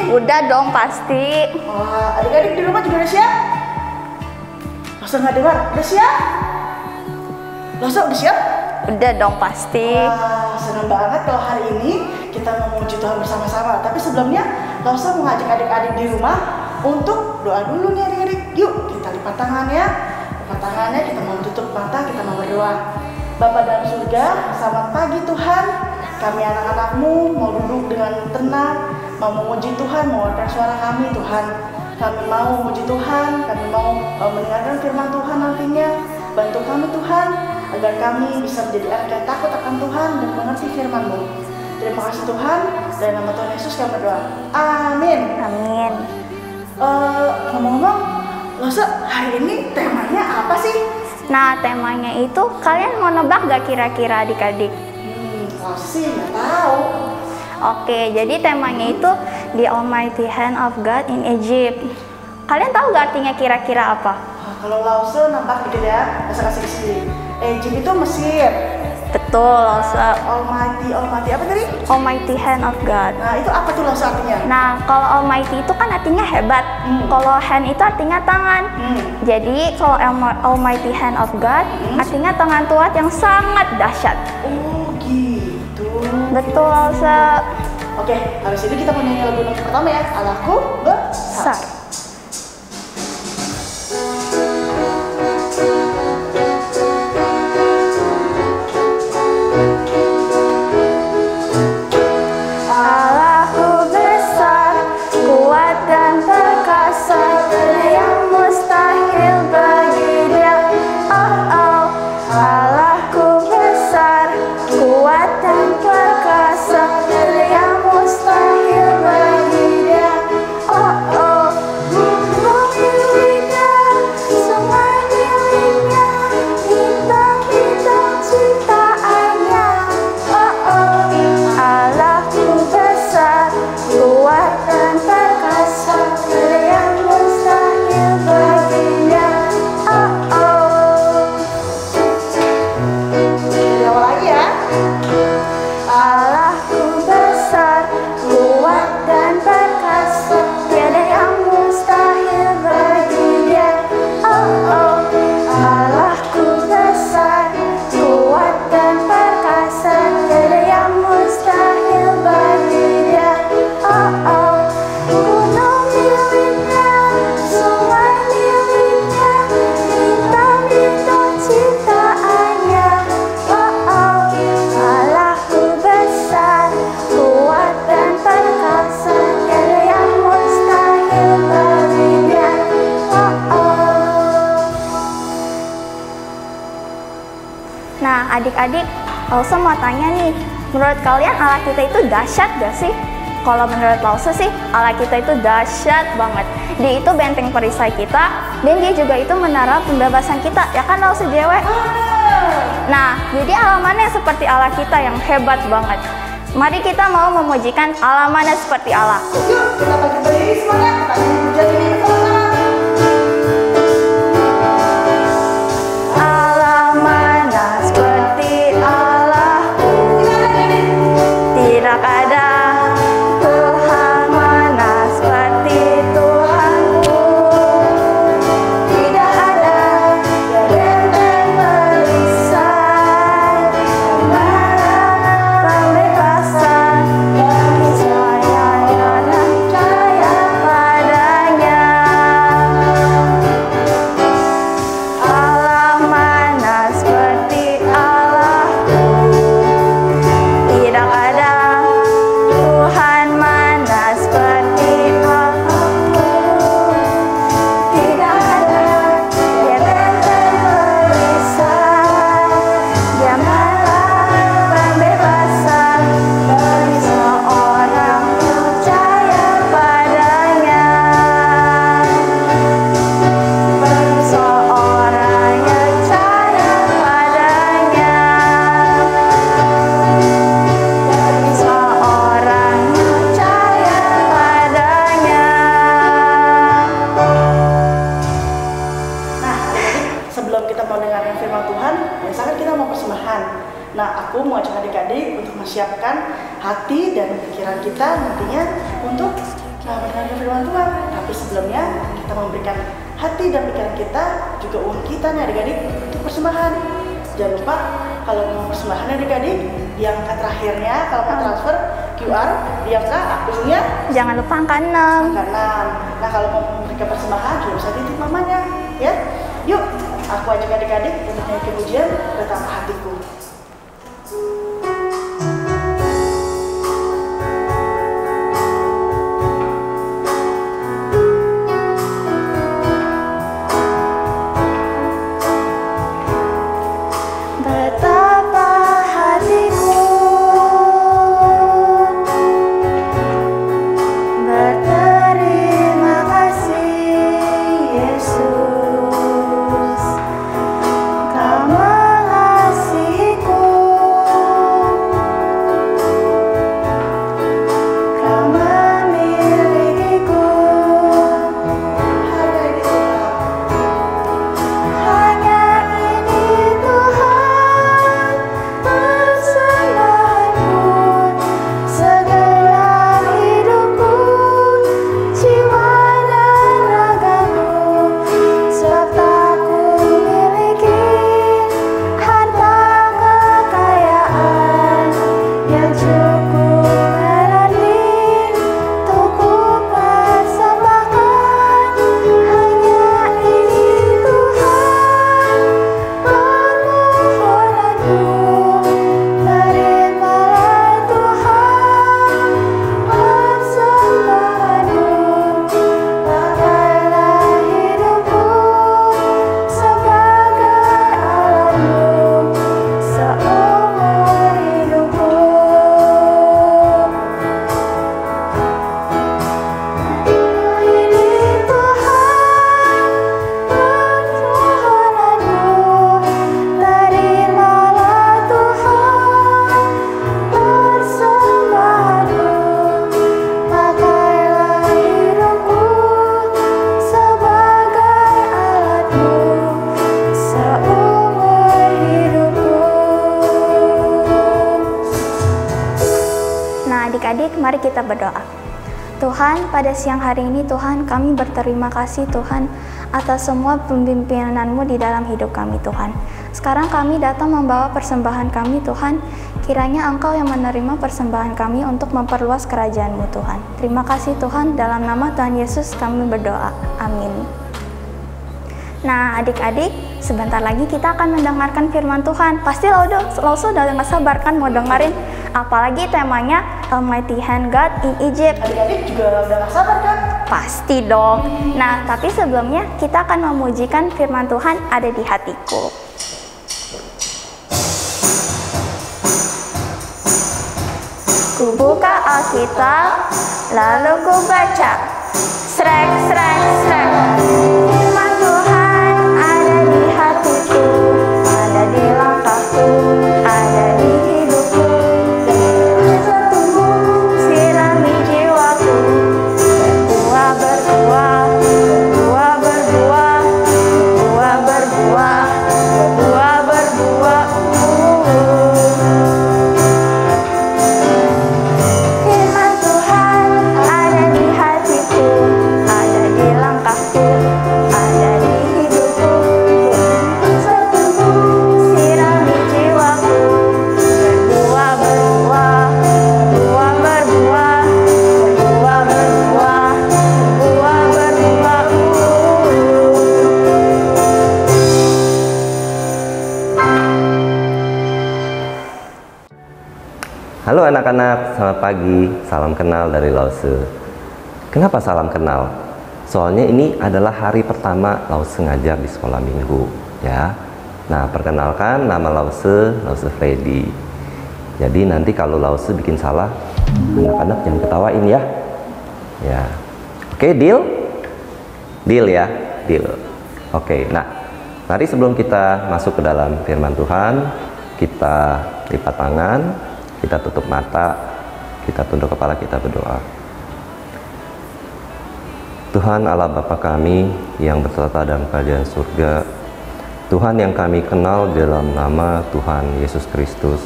Udah dong pasti. Wah, adik-adik di rumah juga udah siap? Masa nggak dengar? Udah siap? Masa udah siap? Udah dong pasti. Wah, senang banget kalau hari ini kita memuji Tuhan bersama-sama. Tapi sebelumnya, Lausa mau ngajak adik-adik di rumah untuk doa dulu nih adik-adik. Yuk, kita lipat tangannya. Lipat tangannya, kita mau tutup mata, kita mau berdoa. Bapa dalam surga, selamat pagi Tuhan. Kami anak-anakmu mau duduk dengan tenang, mau memuji Tuhan, mengeluarkan suara kami Tuhan. Kami mau memuji Tuhan, kami mau mendengarkan firman Tuhan nantinya. Bantu kami Tuhan, agar kami bisa menjadi anak yang takut akan Tuhan dan mengerti firman-Mu. Terima kasih Tuhan, dalam nama Tuhan Yesus kami berdoa. Amin. Amin. Ngomong-ngomong, Lausa hari ini temanya apa sih? Nah, temanya itu kalian mau nebak gak kira-kira adik-adik? Lausa sih nggak tahu. Oke, jadi temanya itu The Almighty Hand of God in Egypt. Kalian tahu gak artinya kira-kira apa? Kalau Lausa nampak dikit ya, Lausa kasih kesini. Egypt itu Mesir. Betul, Lausa. Almighty apa tadi? Almighty Hand of God. Nah itu apa tuh Lausa artinya? Nah, kalau Almighty itu kan artinya hebat. Kalau hand itu artinya tangan. Jadi kalau Almighty Hand of God artinya tangan Tuhan yang sangat dahsyat. Oh gitu. Betul, Lausa. Oke, habis ini kita mau nyanyi lagu yang pertama ya. Allahku besar. Nah, adik-adik, Lausa mau tanya nih, menurut kalian Allah kita itu dahsyat gak sih? Kalau menurut Lausa sih, Allah kita itu dahsyat banget. Dia itu benteng perisai kita, dan dia juga itu menara pembebasan kita, ya kan Lausa Jewe? Nah, jadi Allah mana yang seperti Allah kita yang hebat banget? Mari kita mau memujikan Allah mana seperti Allah. Yuk, kita bagi berdiri semangat, kita memuji ini bersama. Tidak ada Tuhan mana seperti Tuhanku. Tidak ada benteng perisai, pembebasan bagi saya yang percaya padanya. Allah mana seperti Allahku. Tidak ada Tuhan mana seperti Allahku. Tidak ada dia benteng perisai, dia malah pembebasan bagi seorang percaya padanya. Bagi seorang yang percaya padanya. Bagi seorang yang percaya padanya. Nah, sebelum kita mau dengarkan firman Tuhan, biasanya kita mau persembahan. Nah, aku mau ajak adik-adik untuk mempersiapkan hati dan pikiran kita nantinya untuk mendengarkan firman Tuhan. Tapi sebelumnya kita memberikan hati dan pikiran kita, juga uang kita nih adik-adik untuk persembahan. Jangan lupa kalau mau persembahan adik-adik, di angka terakhirnya kalau mau transfer QR di angka akunnya Jangan lupa angka 6. angka 6. Nah kalau mau memberikan persembahan juga bisa titip mamanya ya. Yuk, aku ajak adik-adik untuk nyanyi kemujian Betapa Hatiku. Betapa hatiku berterima kasih Yesus, Kau mengasihiku, Kau memilikiku. Hanya ini Tuhan persembahanku, segenap hidupku, jiwa dan ragaku, sebab tak ku miliki harta kekayaan yang cukup berarti untuk ku persembahkan. Hanya ini Tuhan permohonanku, terimalah Tuhan persembahanku, pakailah hidupku sebagai alatmu seumur hidupku. Ini Tuhan permohonanku, terimalah Tuhan persembahanku, pakailah hidupku sebagai alatmu seumur hidupku. Nah adik-adik, mari kita berdoa. Tuhan, pada siang hari ini Tuhan, kami berterima kasih Tuhan atas semua pembimbingan-Mu di dalam hidup kami Tuhan. Sekarang kami datang membawa persembahan kami Tuhan. Kiranya Engkau yang menerima persembahan kami untuk memperluas kerajaan-Mu Tuhan. Terima kasih Tuhan, dalam nama Tuhan Yesus kami berdoa. Amin. Nah adik-adik, sebentar lagi kita akan mendengarkan firman Tuhan. Pasti lo sudah gak sabar kan mau dengerin? Apalagi temanya Almighty Hand God in Egypt. Adik-adik juga udah gak sabar kan? Pasti dong. Nah, tapi sebelumnya kita akan memujikan firman Tuhan ada di hatiku. Ku buka Alkitab, lalu ku baca. Srek, srek, srek. Firman Tuhan ada di hatiku, ada di langkahku, ada di hidupku. Bertumbuh, sirami jiwaku, berbuah, berbuah, berbuah, berbuah, berbuah, berbuah, berbuah, berbuah. Firman Tuhan ada di hatiku, ada di langkahku, ada di hidupku. Bertumbuh, sirami jiwaku, berbuah, berbuah, berbuah, berbuah, berbuah, berbuah, berbuah, berbuah. Halo anak-anak, selamat pagi. Salam kenal dari Lause. Kenapa salam kenal? Soalnya ini adalah hari pertama Lause ngajar di sekolah minggu, ya. Nah, perkenalkan nama Lause Freddy. Jadi nanti kalau Lause bikin salah, anak-anak jangan ketawain ya. Ya. Oke, deal? Deal ya, deal. Oke, nah, mari sebelum kita masuk ke dalam firman Tuhan, kita lipat tangan, kita tutup mata, kita tunduk kepala, kita berdoa. Tuhan Allah Bapa kami yang berserta dalam kerajaan surga, Tuhan yang kami kenal dalam nama Tuhan Yesus Kristus,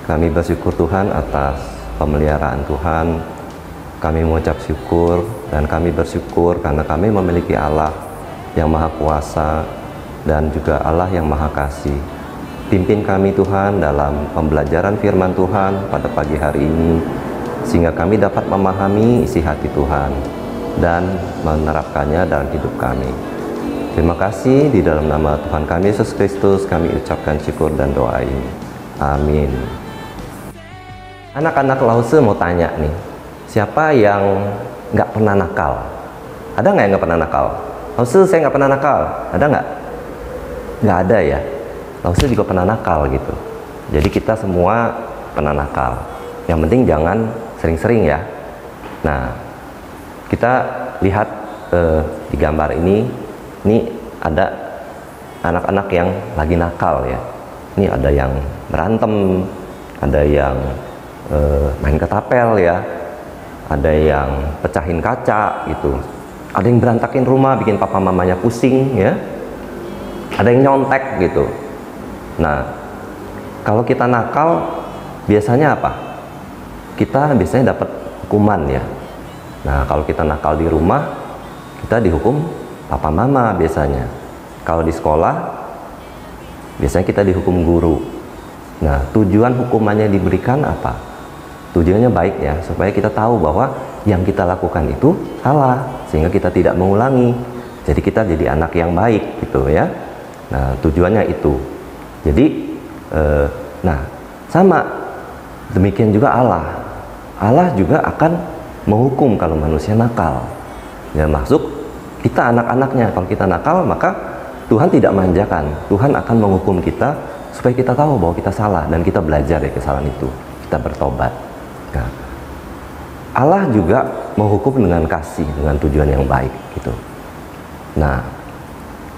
kami bersyukur Tuhan atas pemeliharaan Tuhan Kami mengucap syukur dan kami bersyukur karena kami memiliki Allah yang Maha Kuasa dan juga Allah yang Maha Kasih. Pimpin kami Tuhan dalam pembelajaran firman Tuhan pada pagi hari ini, sehingga kami dapat memahami isi hati Tuhan dan menerapkannya dalam hidup kami. Terima kasih, di dalam nama Tuhan kami Yesus Kristus kami ucapkan syukur dan doa ini. Amin. Anak-anak Lause mau tanya nih, siapa yang nggak pernah nakal? Ada nggak yang nggak pernah nakal? Lause, saya nggak pernah nakal. Ada nggak? Nggak ada ya. Lause juga pernah nakal gitu. Jadi kita semua pernah nakal. Yang penting jangan sering-sering ya. Nah, kita lihat di gambar ini ada anak-anak yang lagi nakal ya. Ini ada yang berantem, ada yang main ketapel ya, ada yang pecahin kaca gitu, ada yang berantakin rumah bikin papa mamanya pusing ya, ada yang nyontek gitu. Nah, kalau kita nakal biasanya apa? Kita biasanya dapat hukuman ya. Nah, kalau kita nakal di rumah, kita dihukum papa mama biasanya. Kalau di sekolah, biasanya kita dihukum guru. Nah, tujuan hukumannya diberikan apa? Tujuannya baik ya, supaya kita tahu bahwa yang kita lakukan itu salah, sehingga kita tidak mengulangi. Jadi kita jadi anak yang baik gitu ya. Nah, tujuannya itu. Jadi, nah sama demikian juga Allah. Allah juga akan menghukum kalau manusia nakal. Ya, masuk kita anak-anaknya. Kalau kita nakal, maka Tuhan tidak manjakan. Tuhan akan menghukum kita supaya kita tahu bahwa kita salah dan kita belajar dari kesalahan itu. Kita bertobat. Nah, Allah juga menghukum dengan kasih, dengan tujuan yang baik gitu. Nah,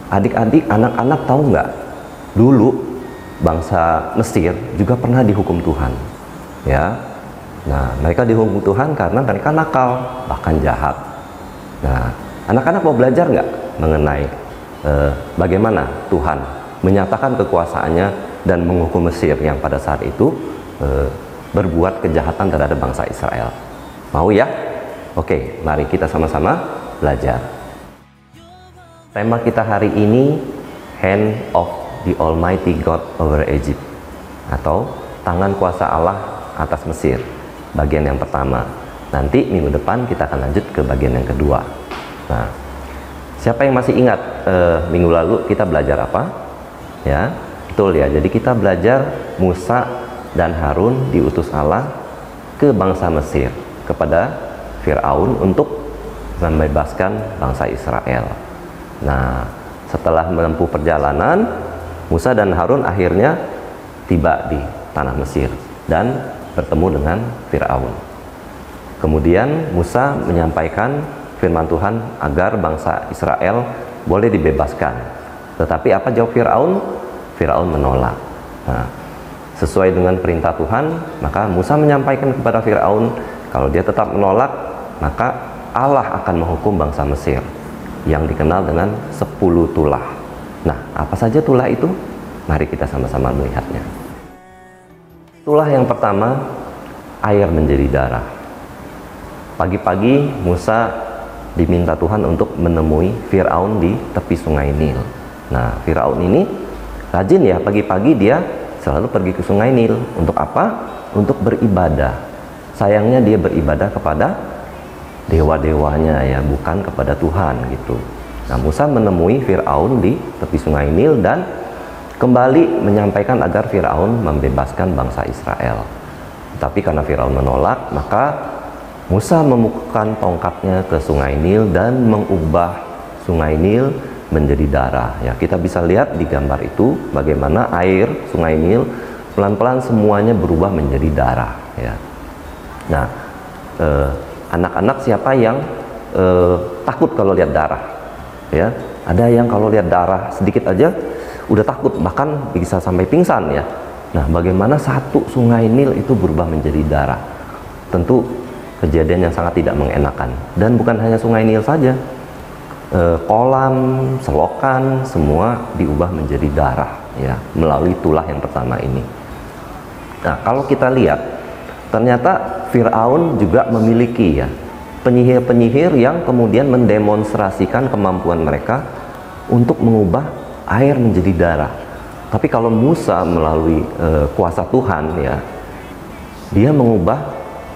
adik-adik, anak-anak tahu nggak? Dulu bangsa Mesir juga pernah dihukum Tuhan, ya. Nah, mereka dihukum Tuhan karena mereka nakal, bahkan jahat. Nah, anak-anak mau belajar nggak mengenai bagaimana Tuhan menyatakan kekuasaannya dan menghukum Mesir yang pada saat itu berbuat kejahatan terhadap bangsa Israel? Mau ya? Oke, mari kita sama-sama belajar. Tema kita hari ini, Hand of the Almighty God over Egypt, atau tangan kuasa Allah atas Mesir, bagian yang pertama. Nanti minggu depan kita akan lanjut ke bagian yang kedua. Nah, siapa yang masih ingat minggu lalu kita belajar apa? Ya, betul ya. Jadi kita belajar Musa dan Harun diutus Allah ke bangsa Mesir, kepada Fir'aun untuk membebaskan bangsa Israel. Nah, setelah menempuh perjalanan, Musa dan Harun akhirnya tiba di tanah Mesir dan bertemu dengan Fir'aun. Kemudian Musa menyampaikan firman Tuhan agar bangsa Israel boleh dibebaskan. Tetapi apa jawab Fir'aun? Fir'aun menolak. Nah, sesuai dengan perintah Tuhan, maka Musa menyampaikan kepada Fir'aun, kalau dia tetap menolak, maka Allah akan menghukum bangsa Mesir yang dikenal dengan 10 tulah. Nah, apa saja tulah itu? Mari kita sama-sama melihatnya. Tulah yang pertama, air menjadi darah. Pagi-pagi Musa diminta Tuhan untuk menemui Fir'aun di tepi sungai Nil. Nah, Fir'aun ini rajin ya, pagi-pagi dia selalu pergi ke sungai Nil. Untuk apa? Untuk beribadah. Sayangnya dia beribadah kepada dewa-dewanya ya, bukan kepada Tuhan gitu. Nah, Musa menemui Fir'aun di tepi sungai Nil dan kembali menyampaikan agar Fir'aun membebaskan bangsa Israel. Tapi karena Fir'aun menolak, maka Musa memukulkan tongkatnya ke sungai Nil dan mengubah sungai Nil menjadi darah. Ya, kita bisa lihat di gambar itu bagaimana air sungai Nil pelan-pelan semuanya berubah menjadi darah. Ya. Nah, anak-anak siapa yang takut kalau lihat darah? Ya, ada yang kalau lihat darah sedikit aja udah takut, bahkan bisa sampai pingsan ya. Nah, bagaimana satu sungai Nil itu berubah menjadi darah? Tentu kejadian yang sangat tidak mengenakan. Dan bukan hanya sungai Nil saja, kolam, selokan, semua diubah menjadi darah ya, melalui tulah yang pertama ini. Nah, kalau kita lihat, ternyata Fir'aun juga memiliki ya penyihir-penyihir yang kemudian mendemonstrasikan kemampuan mereka untuk mengubah air menjadi darah. Tapi kalau Musa melalui kuasa Tuhan ya, dia mengubah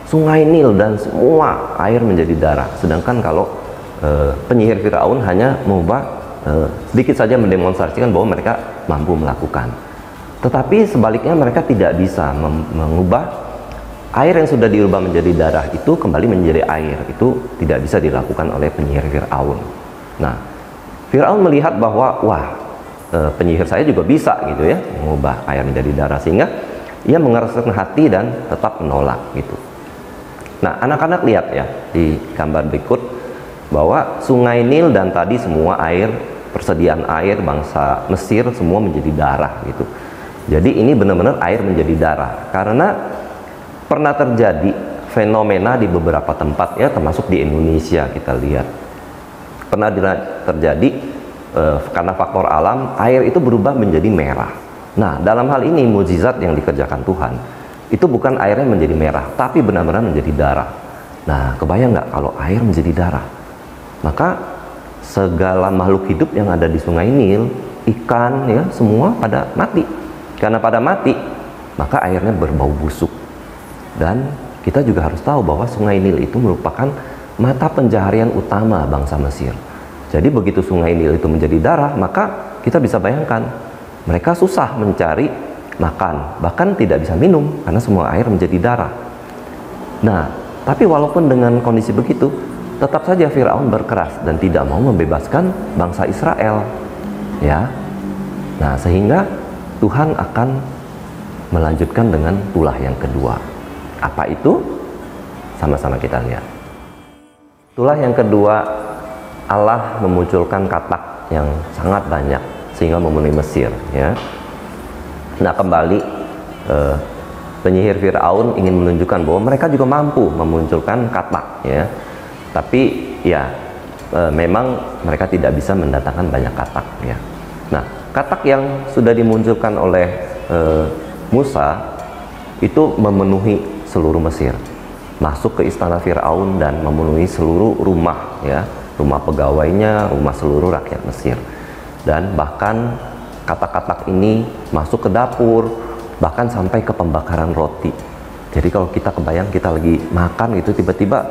sungai Nil dan semua air menjadi darah. Sedangkan kalau penyihir Firaun hanya mengubah sedikit saja, mendemonstrasikan bahwa mereka mampu melakukan. Tetapi sebaliknya mereka tidak bisa mengubah air yang sudah diubah menjadi darah itu kembali menjadi air. Itu tidak bisa dilakukan oleh penyihir Firaun. Nah, Firaun melihat bahwa wah, penyihir saya juga bisa gitu ya, mengubah air menjadi darah, sehingga ia mengeraskan hati dan tetap menolak gitu. Nah, anak-anak lihat ya di gambar berikut bahwa sungai Nil dan tadi semua air, persediaan air bangsa Mesir semua menjadi darah gitu. Jadi ini benar-benar air menjadi darah karena pernah terjadi fenomena di beberapa tempat ya, termasuk di Indonesia kita lihat. Pernah terjadi karena faktor alam, air itu berubah menjadi merah. Nah, dalam hal ini mukjizat yang dikerjakan Tuhan itu bukan airnya menjadi merah, tapi benar-benar menjadi darah. Nah, kebayang nggak kalau air menjadi darah? Maka segala makhluk hidup yang ada di sungai Nil, ikan ya, semua pada mati. Karena pada mati, maka airnya berbau busuk. Dan kita juga harus tahu bahwa sungai Nil itu merupakan mata pencaharian utama bangsa Mesir. Jadi begitu sungai Nil itu menjadi darah, maka kita bisa bayangkan mereka susah mencari makan, bahkan tidak bisa minum karena semua air menjadi darah. Nah, tapi walaupun dengan kondisi begitu, tetap saja Firaun berkeras dan tidak mau membebaskan bangsa Israel. Ya. Nah, sehingga Tuhan akan melanjutkan dengan tulah yang kedua. Apa itu? Sama-sama kita lihat. Tulah yang kedua, Allah memunculkan katak yang sangat banyak sehingga memenuhi Mesir ya. Nah, kembali penyihir Firaun ingin menunjukkan bahwa mereka juga mampu memunculkan katak ya. Tapi ya memang mereka tidak bisa mendatangkan banyak katak ya. Nah, katak yang sudah dimunculkan oleh Musa itu memenuhi seluruh Mesir, masuk ke istana Firaun dan memenuhi seluruh rumah ya, rumah pegawainya, rumah seluruh rakyat Mesir. Dan bahkan katak-katak ini masuk ke dapur, bahkan sampai ke pembakaran roti. Jadi kalau kita kebayang kita lagi makan gitu, tiba-tiba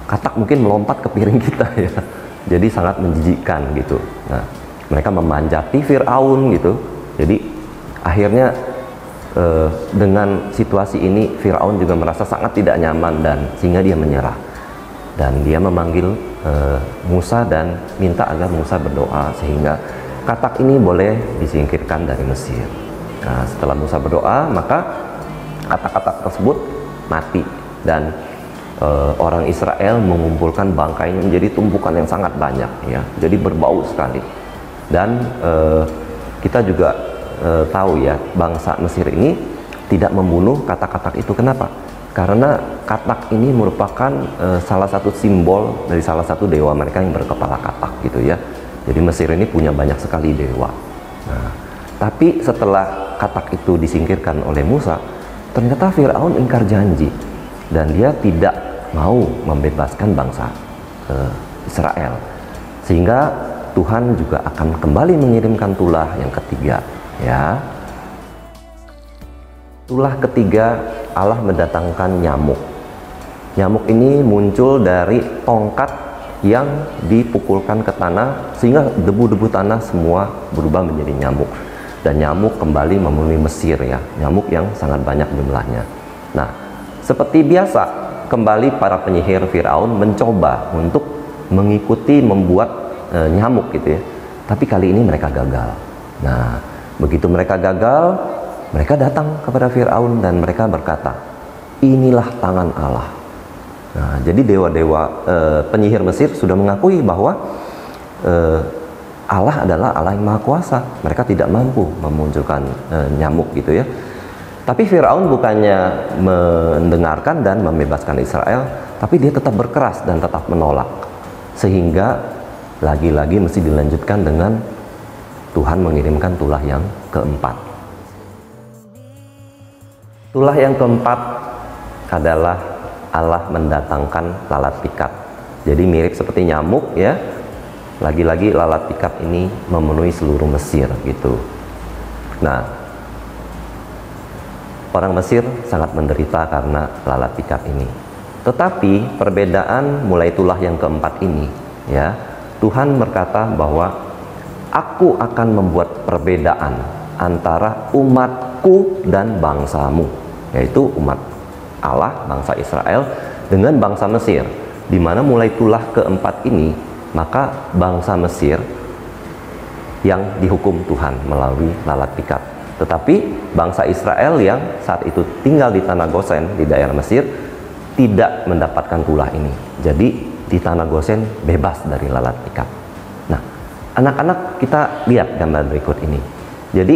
katak mungkin melompat ke piring kita ya. Jadi sangat menjijikkan gitu. Nah, mereka memanjati Firaun gitu. Jadi akhirnya dengan situasi ini Firaun juga merasa sangat tidak nyaman dan sehingga dia menyerah. Dan dia memanggil Musa dan minta agar Musa berdoa sehingga katak ini boleh disingkirkan dari Mesir. Nah, setelah Musa berdoa, maka katak-katak tersebut mati dan orang Israel mengumpulkan bangkainya menjadi tumpukan yang sangat banyak ya. Jadi berbau sekali. Dan kita juga tahu ya, bangsa Mesir ini tidak membunuh katak-katak itu. Kenapa? Karena katak ini merupakan salah satu simbol dari salah satu dewa mereka yang berkepala katak gitu ya. Jadi Mesir ini punya banyak sekali dewa. Nah, tapi setelah katak itu disingkirkan oleh Musa, ternyata Firaun ingkar janji dan dia tidak mau membebaskan bangsa Israel. Sehingga Tuhan juga akan kembali mengirimkan tulah yang ketiga ya. Tulah ketiga, Allah mendatangkan nyamuk. Nyamuk ini muncul dari tongkat yang dipukulkan ke tanah sehingga debu-debu tanah semua berubah menjadi nyamuk. Dan nyamuk kembali memenuhi Mesir ya, nyamuk yang sangat banyak jumlahnya. Nah, seperti biasa kembali para penyihir Firaun mencoba untuk mengikuti membuat nyamuk gitu ya. Tapi kali ini mereka gagal. Nah, begitu mereka gagal, mereka datang kepada Firaun dan mereka berkata, inilah tangan Allah. Nah, jadi dewa-dewa penyihir Mesir sudah mengakui bahwa Allah adalah Allah yang Maha Kuasa. Mereka tidak mampu memunculkan nyamuk gitu ya. Tapi Firaun bukannya mendengarkan dan membebaskan Israel, tapi dia tetap berkeras dan tetap menolak. Sehingga lagi-lagi mesti dilanjutkan dengan Tuhan mengirimkan tulah yang keempat. Tulah yang keempat adalah Allah mendatangkan lalat pikat. Jadi mirip seperti nyamuk ya. Lagi-lagi lalat pikat ini memenuhi seluruh Mesir gitu. Nah, orang Mesir sangat menderita karena lalat pikat ini. Tetapi perbedaan mulai tulah yang keempat ini ya, Tuhan berkata bahwa aku akan membuat perbedaan antara umatku dan bangsamu, yaitu umat Allah, bangsa Israel dengan bangsa Mesir, di mana mulai tulah keempat ini maka bangsa Mesir yang dihukum Tuhan melalui lalat pikat. Tetapi bangsa Israel yang saat itu tinggal di tanah Gosen di daerah Mesir tidak mendapatkan tulah ini. Jadi di tanah Gosen bebas dari lalat pikat. Nah, anak-anak, kita lihat gambar berikut ini. Jadi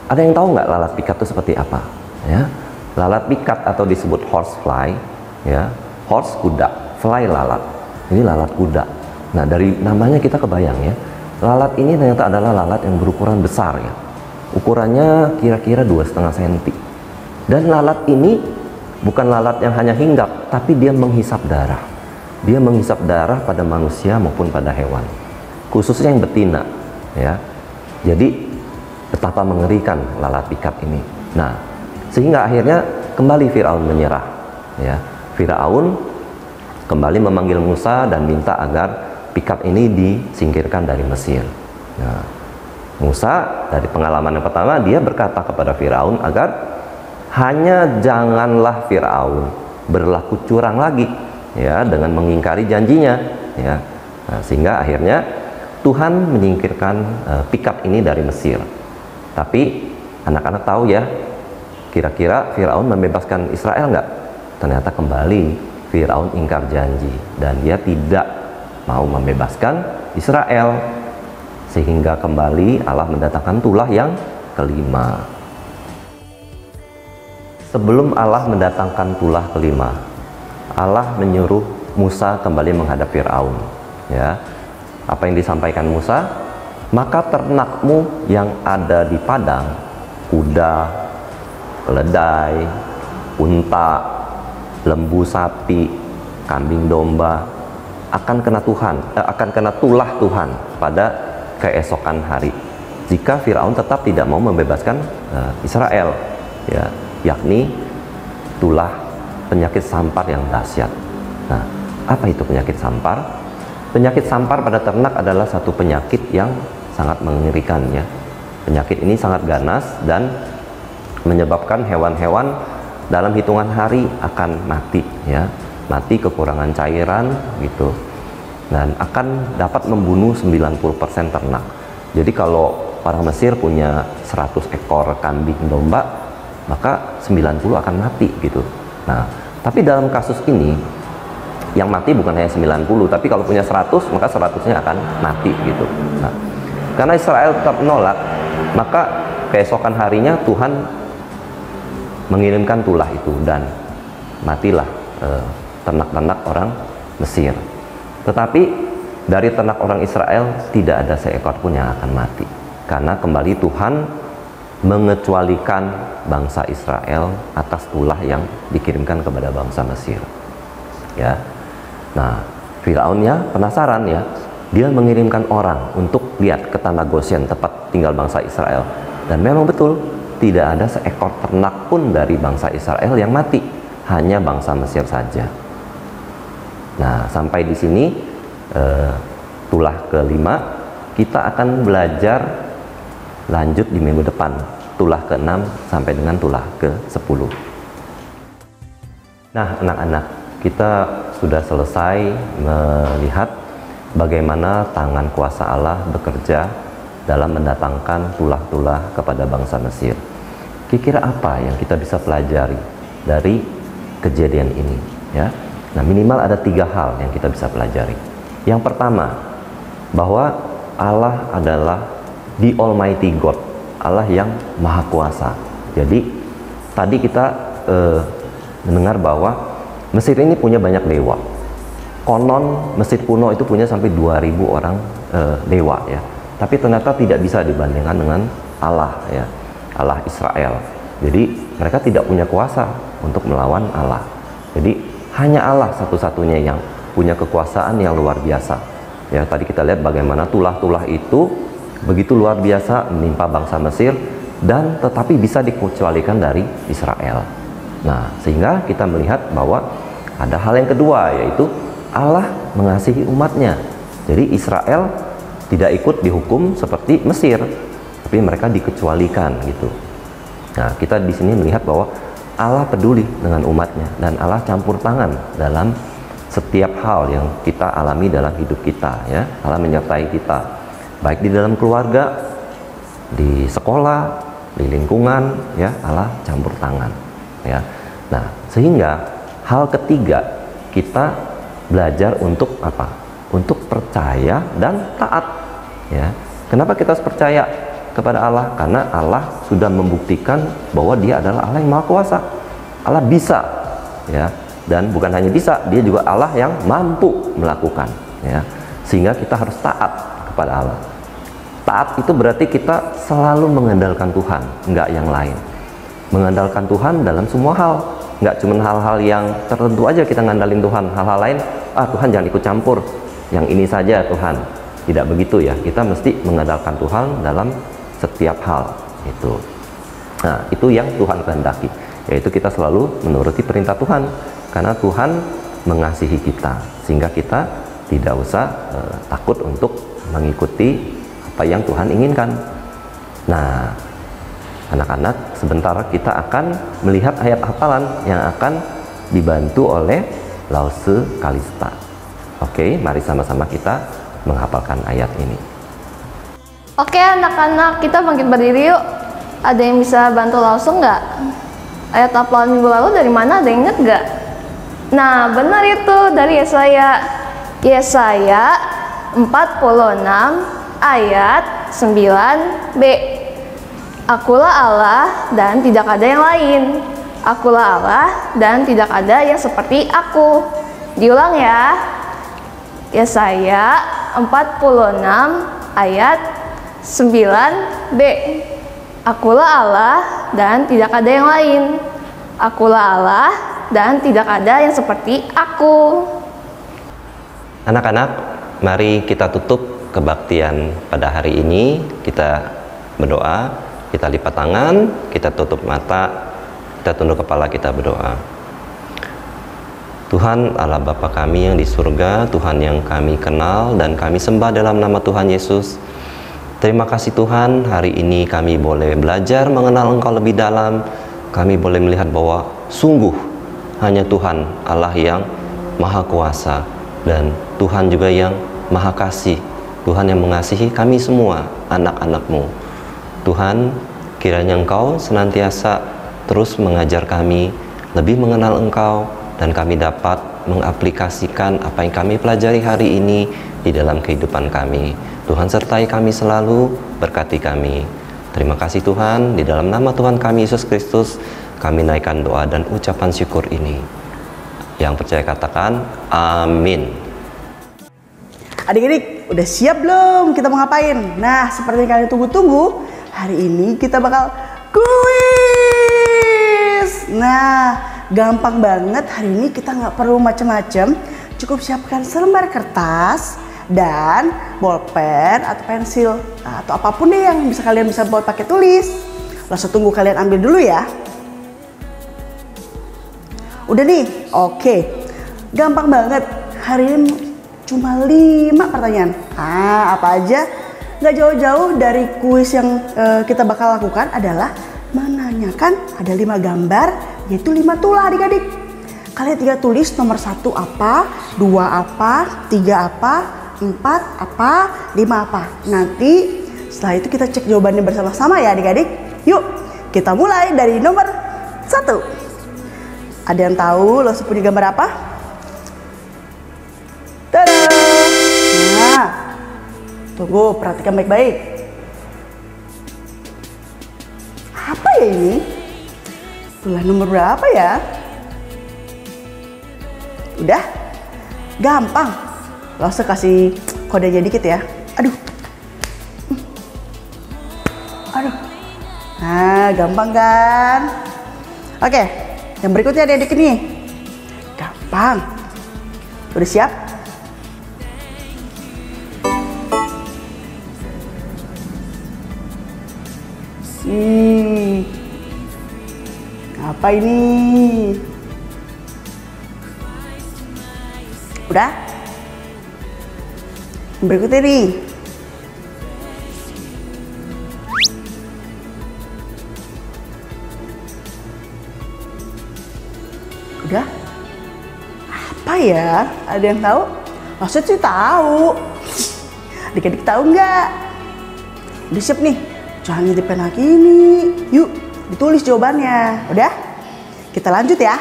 ada yang tahu nggak lalat pikat itu seperti apa? Ya, lalat pikat atau disebut horsefly, ya, horse kuda, fly lalat. Ini lalat kuda. Nah, dari namanya kita kebayang ya, lalat ini ternyata adalah lalat yang berukuran besar ya. Ukurannya kira-kira 2,5 cm. Dan lalat ini bukan lalat yang hanya hinggap, tapi dia menghisap darah. Dia menghisap darah pada manusia maupun pada hewan, khususnya yang betina ya. Jadi betapa mengerikan lalat pikat ini. Nah, sehingga akhirnya kembali Firaun menyerah ya. Firaun kembali memanggil Musa dan minta agar pikat ini disingkirkan dari Mesir. Nah, Musa dari pengalaman yang pertama dia berkata kepada Firaun agar hanya janganlah Firaun berlaku curang lagi ya, dengan mengingkari janjinya ya. Nah, sehingga akhirnya Tuhan menyingkirkan pikat ini dari Mesir. Tapi anak-anak tahu ya, kira-kira Firaun membebaskan Israel nggak? Ternyata kembali Firaun ingkar janji dan dia tidak mau membebaskan Israel, sehingga kembali Allah mendatangkan tulah yang kelima. Sebelum Allah mendatangkan tulah kelima, Allah menyuruh Musa kembali menghadap Firaun ya. Apa yang disampaikan Musa? Maka ternakmu yang ada di padang, kuda, keledai, unta, lembu sapi, kambing domba, akan kena tulah Tuhan pada keesokan hari jika Firaun tetap tidak mau membebaskan Israel ya, yakni tulah penyakit sampar yang dahsyat. Nah, apa itu penyakit sampar? Penyakit sampar pada ternak adalah satu penyakit yang sangat mengerikan ya. Penyakit ini sangat ganas dan menyebabkan hewan-hewan dalam hitungan hari akan mati ya. Mati kekurangan cairan gitu. Dan akan dapat membunuh 90% ternak. Jadi kalau orang Mesir punya 100 ekor kambing domba, maka 90 akan mati gitu. Nah, tapi dalam kasus ini yang mati bukan hanya 90, tapi kalau punya 100 maka 100-nya akan mati gitu. Nah, karena Israel tetap menolak, maka keesokan harinya Tuhan mengirimkan tulah itu dan matilah ternak-ternak orang Mesir. Tetapi dari ternak orang Israel tidak ada seekor pun yang akan mati, karena kembali Tuhan mengecualikan bangsa Israel atas tulah yang dikirimkan kepada bangsa Mesir ya. Nah, Firaunnya penasaran ya, dia mengirimkan orang untuk lihat ke tanah Goshen, tempat tinggal bangsa Israel, dan memang betul tidak ada seekor ternak pun dari bangsa Israel yang mati, hanya bangsa Mesir saja. Nah, sampai di sini tulah kelima. Kita akan belajar lanjut di minggu depan, tulah ke-6 sampai dengan tulah ke-10. Nah, anak-anak, kita sudah selesai melihat bagaimana tangan kuasa Allah bekerja dalam mendatangkan tulah-tulah kepada bangsa Mesir. Kira-kira apa yang kita bisa pelajari dari kejadian ini ya? Nah, minimal ada 3 hal yang kita bisa pelajari. Yang pertama, bahwa Allah adalah the Almighty God, Allah yang Maha Kuasa. Jadi tadi kita mendengar bahwa Mesir ini punya banyak dewa. Konon Mesir kuno itu punya sampai 2000 orang dewa ya. Tapi ternyata tidak bisa dibandingkan dengan Allah ya, Allah Israel. Jadi mereka tidak punya kuasa untuk melawan Allah. Jadi hanya Allah satu-satunya yang punya kekuasaan yang luar biasa. Ya, tadi kita lihat bagaimana tulah-tulah itu begitu luar biasa menimpa bangsa Mesir dan tetapi bisa dikecualikan dari Israel. Nah, sehingga kita melihat bahwa ada hal yang kedua, yaitu Allah mengasihi umatnya. Jadi Israel tidak ikut dihukum seperti Mesir, tapi mereka dikecualikan gitu. Nah, kita di sini melihat bahwa Allah peduli dengan umatnya dan Allah campur tangan dalam setiap hal yang kita alami dalam hidup kita, ya. Allah menyertai kita, baik di dalam keluarga, di sekolah, di lingkungan, ya. Allah campur tangan, ya. Nah, sehingga hal ketiga, kita belajar untuk apa? Untuk percaya dan taat, ya. Kenapa kita harus percaya kepada Allah? Karena Allah sudah membuktikan bahwa Dia adalah Allah yang Maha Kuasa. Allah bisa, ya. Dan bukan hanya bisa, Dia juga Allah yang mampu melakukan, ya. Sehingga kita harus taat kepada Allah. Taat itu berarti kita selalu mengandalkan Tuhan, enggak yang lain. Mengandalkan Tuhan dalam semua hal, enggak cuma hal-hal yang tertentu aja kita ngandalin Tuhan. Hal-hal lain, Tuhan jangan ikut campur, yang ini saja Tuhan. Tidak begitu, ya. Kita mesti mengandalkan Tuhan dalam setiap hal itu. Nah, itu yang Tuhan kehendaki, yaitu kita selalu menuruti perintah Tuhan, karena Tuhan mengasihi kita, sehingga kita tidak usah takut untuk mengikuti apa yang Tuhan inginkan. Nah, anak-anak, sebentar kita akan melihat ayat hafalan yang akan dibantu oleh Lause Kalista. Oke, mari sama-sama kita menghafalkan ayat ini. Oke anak-anak, kita bangkit berdiri yuk. Ada yang bisa bantu Lause nggak? Ayat hafalan minggu lalu dari mana? Ada yang inget nggak? Nah, benar itu dari Yesaya. Yesaya 46 ayat 9b. Akulah Allah dan tidak ada yang lain. Akulah Allah dan tidak ada yang seperti aku. Diulang ya. Yesaya 46 ayat 9b. Akulah Allah dan tidak ada yang lain. Akulah Allah dan tidak ada yang seperti aku. Anak-anak, mari kita tutup kebaktian pada hari ini. Kita berdoa, kita lipat tangan, kita tutup mata, kita tunduk kepala, kita berdoa. Tuhan Allah Bapa kami yang di surga, Tuhan yang kami kenal dan kami sembah dalam nama Tuhan Yesus. Terima kasih Tuhan, hari ini kami boleh belajar mengenal Engkau lebih dalam. Kami boleh melihat bahwa sungguh hanya Tuhan Allah yang Maha Kuasa, dan Tuhan juga yang Maha Kasih. Tuhan yang mengasihi kami semua, anak-anak-Mu. Tuhan, kiranya Engkau senantiasa terus mengajar kami lebih mengenal Engkau, dan kami dapat mengaplikasikan apa yang kami pelajari hari ini di dalam kehidupan kami. Tuhan sertai kami selalu, berkati kami. Terima kasih Tuhan, di dalam nama Tuhan kami Yesus Kristus, kami naikkan doa dan ucapan syukur ini. Yang percaya katakan, amin. Adik-adik, udah siap belum kita mau ngapain? Nah, seperti yang kalian tunggu-tunggu, hari ini kita bakal kuis. Nah, gampang banget. Hari ini kita nggak perlu macam-macam. Cukup siapkan selembar kertas dan bolpen atau pensil, atau apapun deh yang bisa kalian bisa buat pakai tulis. Langsung tunggu kalian ambil dulu ya. Udah nih, oke. Gampang banget. Hari ini cuma 5 pertanyaan. Apa aja? Nggak jauh-jauh dari kuis yang kita bakal lakukan adalah menanyakan ada 5 gambar, yaitu 5 tulah adik-adik. Kalian tinggal tulis nomor 1 apa, 2 apa, 3 apa, 4 apa, 5 apa. Nanti setelah itu kita cek jawabannya bersama-sama ya adik-adik. Yuk, kita mulai dari nomor 1. Ada yang tahu Lause punya gambar apa? Tada! Nah, tunggu, perhatikan baik-baik. Apa ya ini? Tulah nomor berapa ya? Udah? Gampang. Lause kasih kodenya dikit ya. Aduh. Aduh. Nah, gampang kan? Oke. Yang berikutnya adik-adik ini. gampang. Udah siap? Apa ini? Udah? Berikutnya nih. Udah? Apa ya? Ada yang tahu? Maksud sih tahu. Adik-adik tahu nggak? Udah siap nih? Jangan ngintipin lagi nih. Yuk, ditulis jawabannya. Udah? Kita lanjut ya.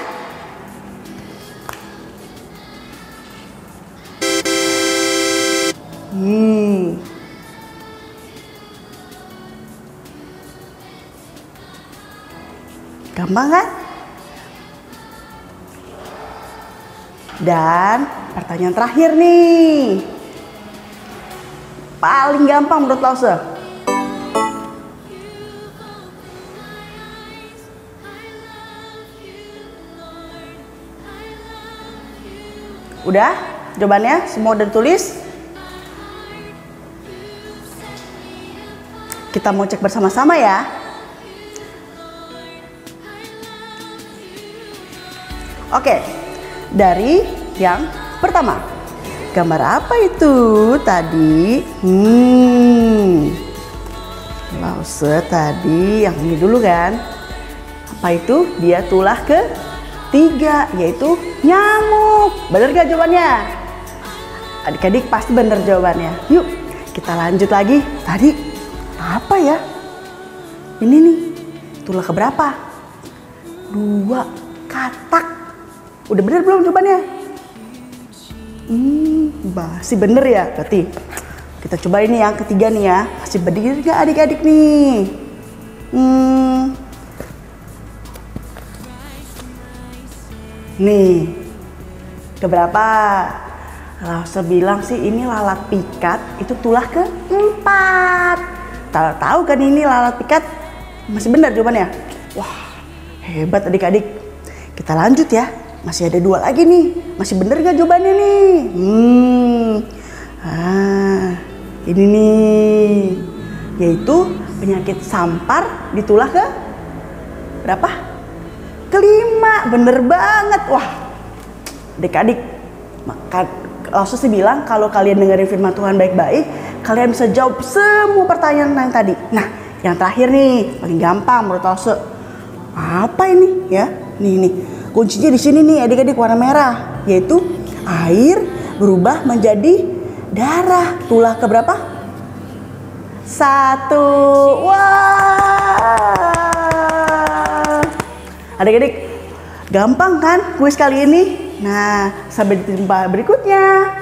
Gampang kan? Dan pertanyaan terakhir nih. Paling gampang menurut Lause. Udah? Jawabannya semua udah ditulis? Kita mau cek bersama-sama ya. Oke, dari yang pertama. Gambar apa itu tadi? Lause tadi yang ini dulu kan. Apa itu? Dia tulah ketiga, yaitu nyamuk. Bener gak jawabannya? Adik-adik pasti bener jawabannya. Yuk, kita lanjut lagi. Tadi apa ya? Ini nih, tulah keberapa? 2, katak. Udah bener belum jawabannya? Masih bener ya? Berarti kita coba ini yang ketiga nih ya. Masih bener gak adik-adik nih? Nih, keberapa? Lause bilang sih ini lalat pikat itu tulah keempat. Tahu kan ini lalat pikat? Masih benar jawabannya? Wah, hebat adik-adik. Kita lanjut ya. Masih ada 2 lagi nih. Masih bener gak jawabannya nih? Ini nih. Yaitu penyakit sampar di tulah ke berapa? Kelima. Bener banget. Wah, adik-adik. Maka Lause sih bilang kalau kalian dengerin firman Tuhan baik-baik, kalian bisa jawab semua pertanyaan yang tadi. Nah, yang terakhir nih, paling gampang menurut Lause. Apa ini ya? Nih. Kuncinya di sini nih adik-adik, warna merah, yaitu air berubah menjadi darah. Tulah keberapa? 1. Wah, adik-adik gampang kan kuis kali ini? Nah, sampai jumpa berikutnya.